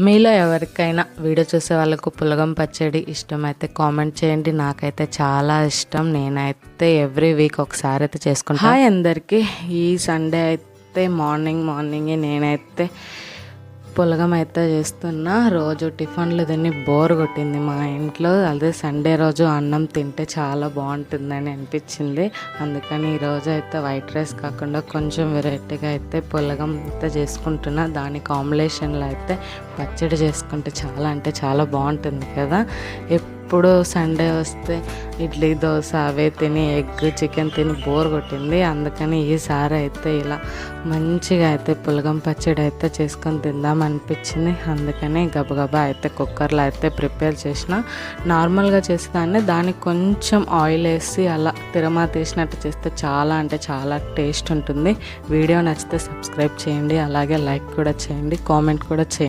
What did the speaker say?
మీలో ఎవరికైనా వీడియో చూసే వాళ్ళకు పులగం పచ్చడి ఇష్టమైతే కామెంట్ చేయండి. నాకైతే చాలా ఇష్టం. నేనైతే ఎవ్రీ వీక్ ఒకసారి అయితే చేసుకుంటాను. హాయ్ అందరికీ. ఈ సండే అయితే మార్నింగే నేనైతే పులగం అయితే చేస్తున్నా. రోజు టిఫిన్లు తిని బోర్ కొట్టింది మా ఇంట్లో. అదే సండే రోజు అన్నం తింటే చాలా బాగుంటుందని అనిపించింది. అందుకని ఈరోజు అయితే వైట్ రైస్ కాకుండా కొంచెం వెరైటీగా అయితే పులగం అయితే చేసుకుంటున్నా. దాని కాంబినేషన్లో అయితే పచ్చడి చేసుకుంటే చాలా అంటే చాలా బాగుంటుంది కదా. ఎప్పుడు సండే వస్తే ఇడ్లీ దోశ అవే తిని ఎగ్ చికెన్ తిని బోర్ కొట్టింది. అందుకని ఈసారి అయితే ఇలా మంచిగా అయితే పులగం పచ్చడి అయితే చేసుకొని తిందాం అనిపించింది. అందుకని గబగబా అయితే కుక్కర్లో అయితే ప్రిపేర్ చేసిన. నార్మల్గా చేసేదాన్ని, దానికి కొంచెం ఆయిల్ వేసి అలా తిరమా తీసినట్టు చేస్తే చాలా అంటే చాలా టేస్ట్ ఉంటుంది. వీడియో నచ్చితే సబ్స్క్రైబ్ చేయండి, అలాగే లైక్ కూడా చేయండి, కామెంట్ కూడా చేయండి.